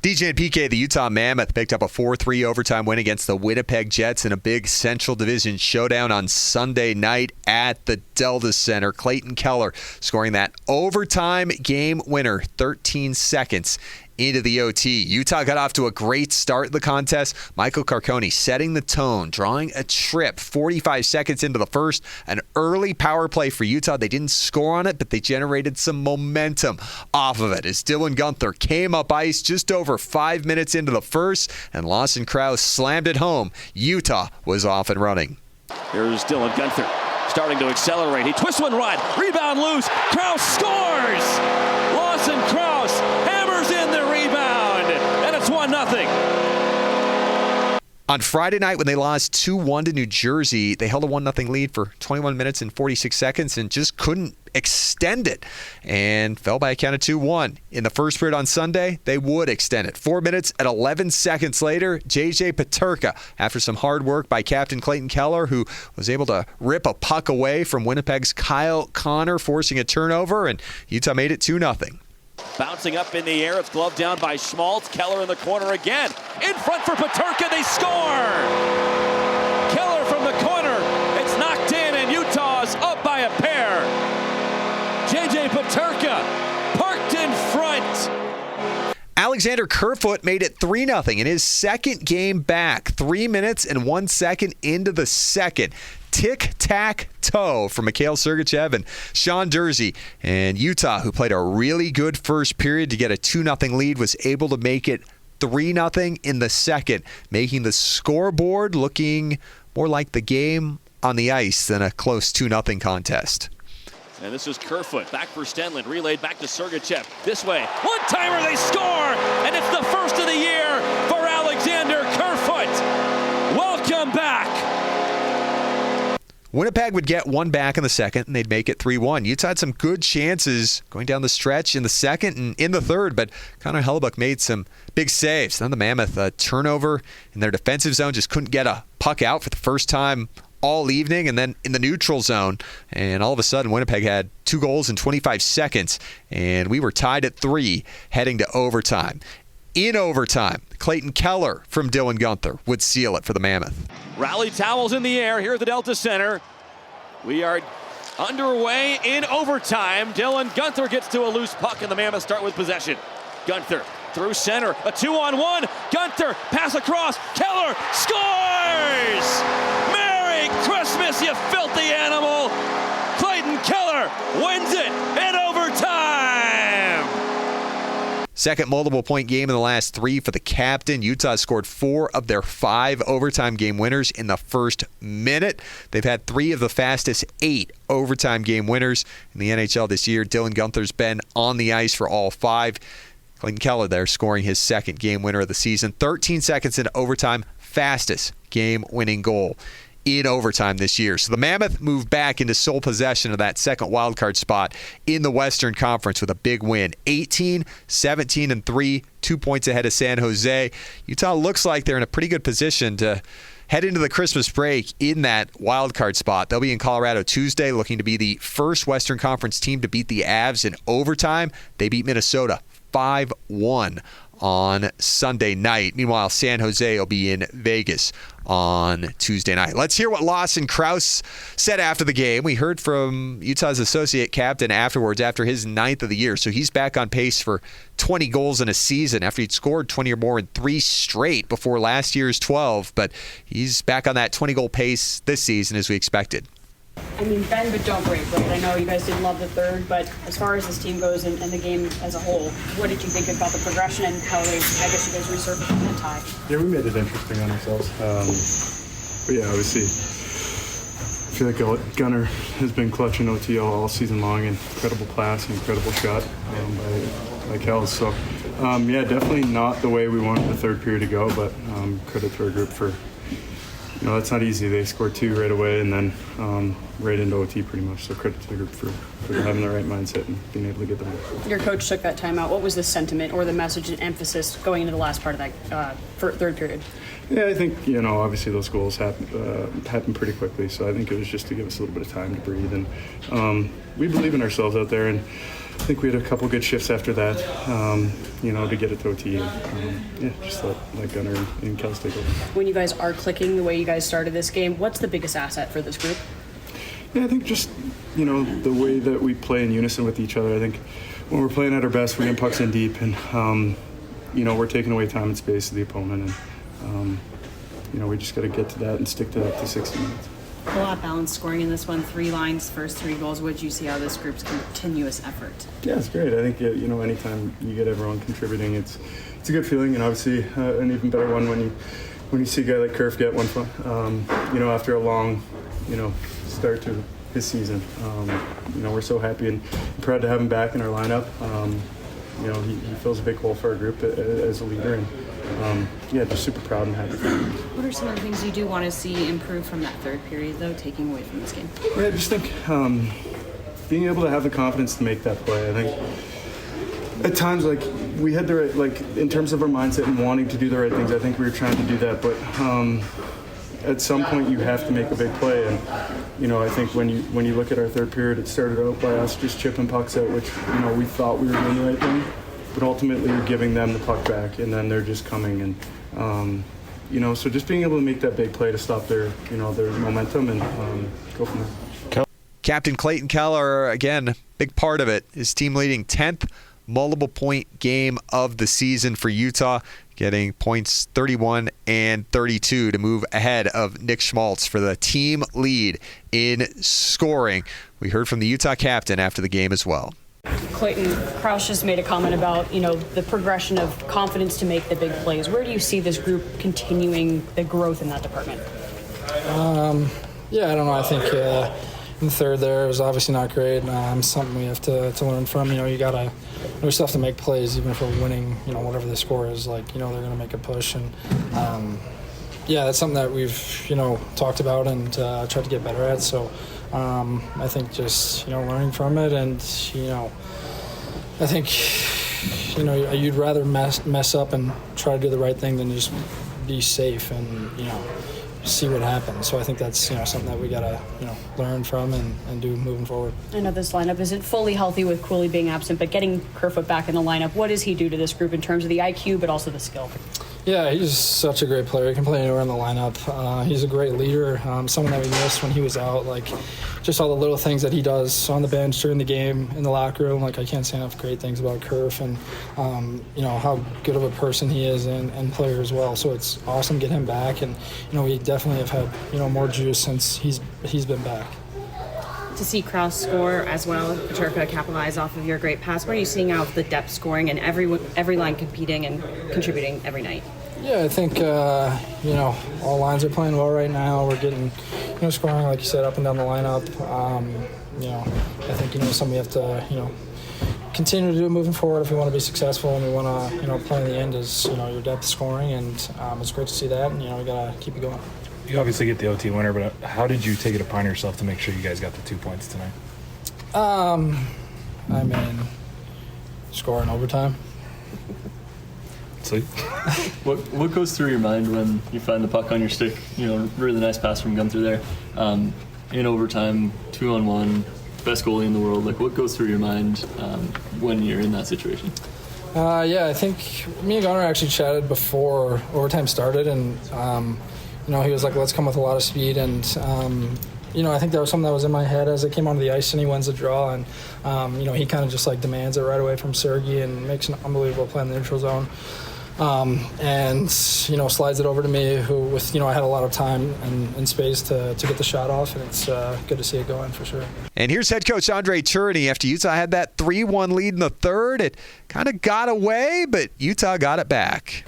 DJ and PK, the Utah Mammoth picked up a 4-3 overtime win against the Winnipeg Jets in a big Central Division showdown on Sunday night at the Delta Center. Clayton Keller scoring that overtime game winner 13 seconds into the OT. Utah got off to a great start in the contest. Michael Carcone setting the tone, drawing a trip 45 seconds into the first. An early power play for Utah. They didn't score on it, but they generated some momentum off of it as Dylan Guenther came up ice just over 5 minutes into the first, and Lawson Crouse slammed it home. Utah was off and running. Here's Dylan Guenther starting to accelerate. He twists one right, rebound loose. Crouse scores! Lawson Crouse hammers in the rebound, and it's 1-0. On Friday night, when they lost 2-1 to New Jersey, they held a 1-0 lead for 21 minutes and 46 seconds and just couldn't extend it and fell by a count of 2-1. In the first period on Sunday, they would extend it. 4 minutes and 11 seconds later, J.J. Peterka, after some hard work by Captain Clayton Keller, who was able to rip a puck away from Winnipeg's Kyle Connor, forcing a turnover, and Utah made it 2-0. Bouncing up in the air, it's gloved down by Schmaltz. Keller in the corner again. In front for Peterka, they score! Keller from the corner, it's knocked in, and Utah's up by a pair. J.J. Peterka parked in front. Alexander Kerfoot made it 3-0 in his second game back. 3 minutes and 1 second into the second. Tic-tac-toe from Mikhail Sergachev and Sean Dursey. And Utah, who played a really good first period to get a 2-0 lead, was able to make it 3-0 in the second, making the scoreboard looking more like the game on the ice than a close 2-0 contest. And this is Kerfoot, back for Stenlund, relayed back to Sergachev. This way, one-timer, they score! And it's the first of the year for Alexander Kerfoot. Welcome back. Winnipeg would get one back in the second, and they'd make it 3-1. Utah had some good chances going down the stretch in the second and in the third, but Connor Hellebuyck made some big saves. Then the Mammoth, a turnover in their defensive zone, just couldn't get a puck out for the first time all evening, and then in the neutral zone, and all of a sudden Winnipeg had 2 goals in 25 seconds, and we were tied at 3 heading to overtime. In overtime, Clayton Keller from Dylan Guenther would seal it for the Mammoth. Rally towels in the air here at the Delta Center. We are underway in overtime. Dylan Guenther gets to a loose puck, and the Mammoth start with possession. Guenther through center, a 2-on-1. Guenther, pass across, Keller scores! Merry Christmas, you filthy animal! Clayton Keller wins it in overtime! Second multiple-point game in the last 3 for the captain. Utah scored 4 of their 5 overtime game winners in the first minute. They've had 3 of the fastest 8 overtime game winners in the NHL this year. Dylan Guenther's been on the ice for all 5. Clayton Keller there scoring his second game winner of the season. 13 seconds into overtime, fastest game-winning goal in overtime this year. So the Mammoth moved back into sole possession of that second wildcard spot in the Western Conference with a big win. 18-17-3, 2 points ahead of San Jose. Utah looks like they're in a pretty good position to head into the Christmas break in that wildcard spot. They'll be in Colorado Tuesday, looking to be the first Western Conference team to beat the Avs in overtime. They beat Minnesota 5-1 on Sunday night. Meanwhile, San Jose will be in Vegas on Tuesday night. Let's hear what Lawson Crouse said after the game. We heard from Utah's associate captain afterwards after his 9th of the year. So he's back on pace for 20 goals in a season after he'd scored 20 or more in 3 straight before last year's 12. But he's back on that 20-goal pace this season as we expected. I mean, bend but don't break, right? I know you guys didn't love the third, but as far as this team goes and the game as a whole, what did you think about the progression and how they, I guess you guys resurfaced in the tie? Yeah, we made it interesting on ourselves. But yeah, obviously, I feel like Gunner has been clutching OT all season long. Incredible pass, incredible shot by Kells. So, yeah, definitely not the way we wanted the third period to go, but credit to our group for, you know, that's not easy. They scored 2 right away and then right into OT pretty much. So credit to the group for having the right mindset and being able to get them. Your coach took that timeout. What was the sentiment or the message and emphasis going into the last part of that third period? Yeah, I think, you know, obviously those goals happened pretty quickly. So I think it was just to give us a little bit of time to breathe. And we believe in ourselves out there. And think we had a couple good shifts after that, to get it to OT. Just let Gunnar and Kels take over. When you guys are clicking the way you guys started this game, what's the biggest asset for this group? Yeah, I think just, the way that we play in unison with each other. I think when we're playing at our best, we're getting pucks in deep, and, we're taking away time and space of the opponent. And, we just got to get to that and stick to that to 60 minutes. A lot of balanced scoring in this one. 3 lines, first 3 goals. What did you see out of this group's continuous effort? Yeah, it's great. I think, anytime you get everyone contributing, it's a good feeling, and obviously an even better one when you see a guy like Kerf get one, after a long, start to his season. We're so happy and proud to have him back in our lineup. He fills a big hole for our group as a leader, and just super proud and happy for him. What are some of the things you do want to see improve from that third period, though, taking away from this game? Yeah, I just think being able to have the confidence to make that play. I think at times, we had the right, in terms of our mindset and wanting to do the right things, I think we were trying to do that, but at some point you have to make a big play, and I think when you look at our third period, it started out by us just chipping pucks out, which we thought we were doing the right thing, but ultimately we're giving them the puck back, and then they're just coming, and so just being able to make that big play to stop their their momentum and go from there. Captain Clayton Keller, again, big part of it. His team leading 10th multiple point game of the season for Utah, getting points 31 and 32 to move ahead of Nick Schmaltz for the team lead in scoring. We heard from the Utah captain after the game as well. Clayton, Kraus just made a comment about, the progression of confidence to make the big plays. Where do you see this group continuing the growth in that department? I don't know. I think in the third there was obviously not great. Something we have to learn from. We still have to make plays, even if we're winning, whatever the score is. They're going to make a push. And, that's something that we've, talked about and tried to get better at. So I think just, learning from it. And, I think, you'd rather mess up and try to do the right thing than just be safe and, see what happens. So I think that's something that we gotta learn from and do moving forward. I know this lineup isn't fully healthy with Cooley being absent, but getting Kerfoot back in the lineup, what does he do to this group in terms of the IQ but also the skill? Yeah, he's such a great player. He can play anywhere in the lineup. He's a great leader, someone that we missed when he was out. Just all the little things that he does on the bench during the game, in the locker room. I can't say enough great things about Kerf and, how good of a person he is and player as well. So it's awesome to get him back. And, we definitely have had, more juice since he's been back. To see Kraus score as well, Peterka capitalize off of your great pass. What are you seeing out of the depth scoring and every line competing and contributing every night? Yeah, I think, all lines are playing well right now. We're getting, scoring, like you said, up and down the lineup. I think, something we have to, continue to do moving forward if we want to be successful and we want to, play in the end is, your depth scoring. And it's great to see that. And, we got to keep it going. You obviously get the OT winner, but how did you take it upon yourself to make sure you guys got the 2 points tonight? Score in overtime. Sleep. What goes through your mind when you find the puck on your stick? Really nice pass from Gunther there. In overtime, 2-on-1, best goalie in the world. What goes through your mind when you're in that situation? I think me and Gunnar actually chatted before overtime started, and he was like, let's come with a lot of speed. And, I think that was something that was in my head as I came onto the ice, and he wins the draw. And, he kind of just demands it right away from Sergei and makes an unbelievable play in the neutral zone. And slides it over to me, who with, I had a lot of time and space to get the shot off. And it's good to see it go in for sure. And here's head coach Andre Cherney. After Utah had that 3-1 lead in the third, it kind of got away, but Utah got it back.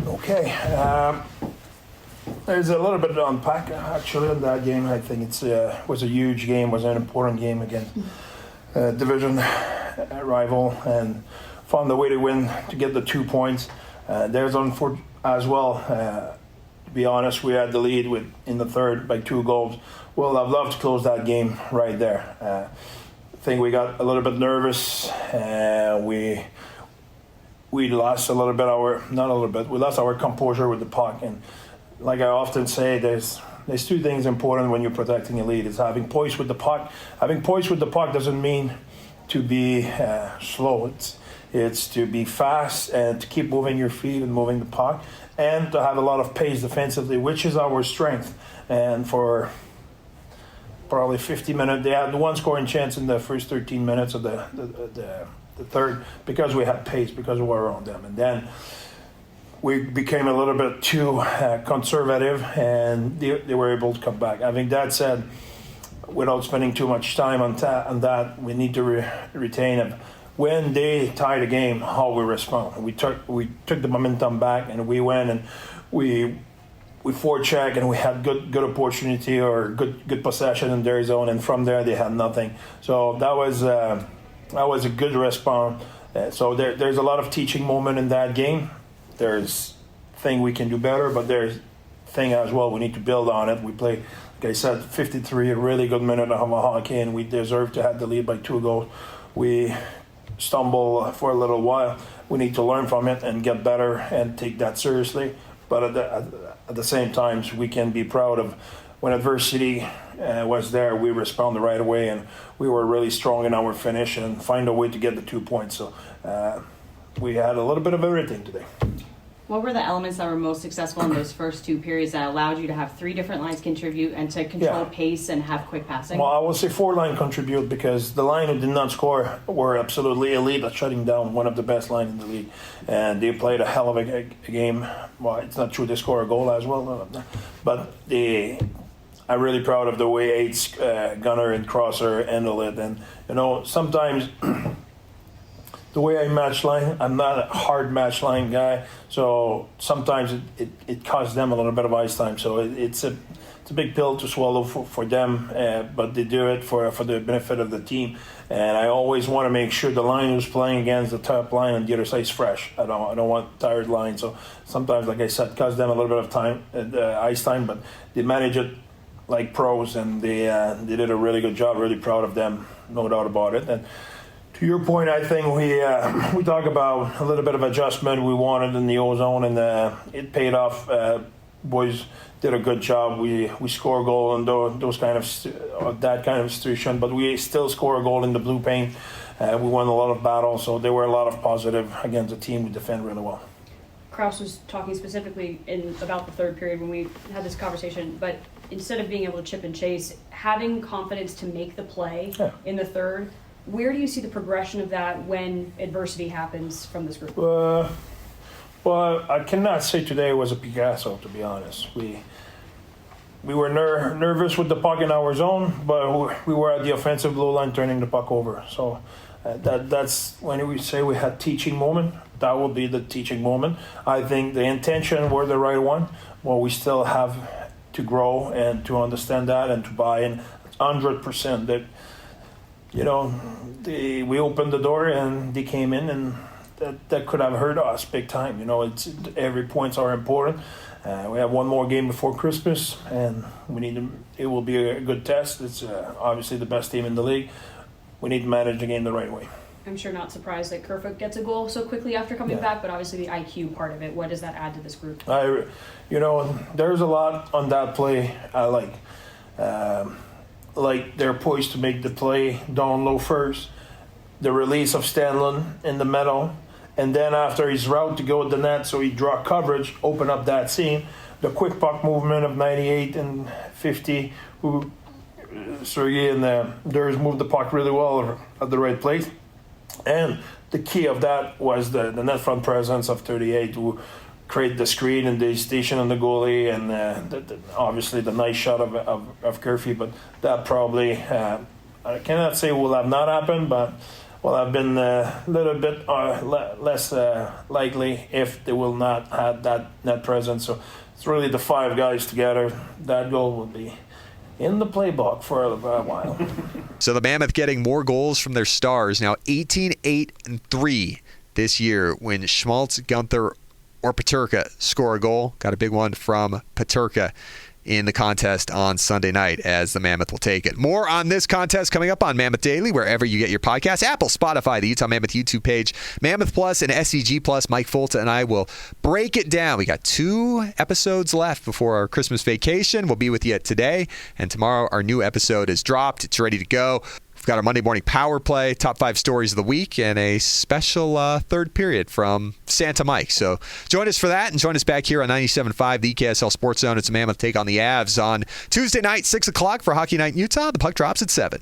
Okay, there's a little bit to unpack actually in that game. I think it was a huge game, was an important game against division rival, and found the way to win to get the 2 points. There's as well. To be honest, we had the lead in the third by 2 goals. Well, I'd love to close that game right there. I think we got a little bit nervous. We lost we lost our composure with the puck, and like I often say, there's there's two things important when you're protecting a lead. Is having poise with the puck. Having poise with the puck doesn't mean to be slow. It's to be fast and to keep moving your feet and moving the puck, and to have a lot of pace defensively, which is our strength. And for probably 50 minutes, they had one scoring chance in the first 13 minutes of the third, because we had pace, because we were on them. And then we became a little bit too conservative, and they were able to come back. Having that said, without spending too much time on that, we need to retain it. When they tie the game, how we respond. We took the momentum back, and we went and we forecheck, and we had good opportunity or good possession in their zone, and from there they had nothing. So that was a good response. So there's a lot of teaching moment in that game. There's thing we can do better, but there's thing as well we need to build on it. We play, like I said, 53, a really good minute of hockey, and we deserve to have the lead by 2 goals. We stumble for a little while. We need to learn from it and get better and take that seriously. But at the same time, we can be proud of when adversity was there, we responded right away, and we were really strong in our finish and find a way to get the 2 points. So we had a little bit of everything today. What were the elements that were most successful in those first 2 periods that allowed you to have 3 different lines contribute and to control pace and have quick passing? Well, I would say 4 line contribute, because the line who did not score were absolutely elite at shutting down one of the best lines in the league. And they played a hell of a game. Well, it's not true they score a goal as well, but I'm really proud of the way Aids, Gunner, and Crosser handle it. And, sometimes the way I match line, I'm not a hard match line guy, so sometimes it costs them a little bit of ice time. So it's a big pill to swallow for them, but they do it for the benefit of the team. And I always want to make sure the line who's playing against the top line on the other side is fresh. I don't want tired line. So sometimes, like I said, it costs them a little bit of time, ice time, but they manage it like pros, and they did a really good job. Really proud of them, no doubt about it. And to your point, I think we talk about a little bit of adjustment we wanted in the ozone, and it paid off. Boys did a good job. We score a goal in that kind of situation, but we still score a goal in the blue paint. We won a lot of battles, so there were a lot of positive against the team. We defend really well. Kraus was talking specifically about the third period when we had this conversation, but instead of being able to chip and chase, having confidence to make the play in the third, where do you see the progression of that when adversity happens from this group? Well, I cannot say today was a Picasso, to be honest. We were nervous with the puck in our zone, but we were at the offensive blue line turning the puck over. So that's when we say we had teaching moment. That would be the teaching moment. I think the intention were the right one. Well, we still have to grow and to understand that and to buy in 100%. That we opened the door and they came in, and that could have hurt us big time. It's every points are important. We have one more game before Christmas, and it will be a good test. It's obviously the best team in the league. We need to manage the game the right way. I'm sure not surprised that Kerfoot gets a goal so quickly after coming back, but obviously the IQ part of it, what does that add to this group? There's a lot on that play I like they're poised to make the play down low first, the release of Stanlon in the middle, and then after his route to go at the net, so he draw coverage, open up that seam, the quick puck movement of 98 and 50, who Sergei and Durs moved the puck really well at the right place. And the key of that was the net front presence of 38, who create the screen and the station on the goalie, and obviously the nice shot of Kerfoot. But that probably, I cannot say will have not happened, but will have been a little bit less likely if they will not have that net presence. So it's really the 5 guys together. That goal will be in the playbook for a while. So the Mammoth getting more goals from their stars, now 18-8-3 this year when Schmaltz, Gunther, or Peterka score a goal. Got a big one from Peterka in the contest on Sunday night as the Mammoth will take it. More on this contest coming up on Mammoth Daily, wherever you get your podcasts, Apple, Spotify, the Utah Mammoth YouTube page, Mammoth Plus and SCG Plus. Mike Folta and I will break it down. We got 2 episodes left before our Christmas vacation. We'll be with you today, and tomorrow our new episode is dropped. It's ready to go. We've got our Monday morning power play, top 5 stories of the week, and a special third period from Santa Mike. So join us for that, and join us back here on 97.5, the KSL Sports Zone. It's a Mammoth take on the Avs on Tuesday night, 6 o'clock for Hockey Night in Utah. The puck drops at 7.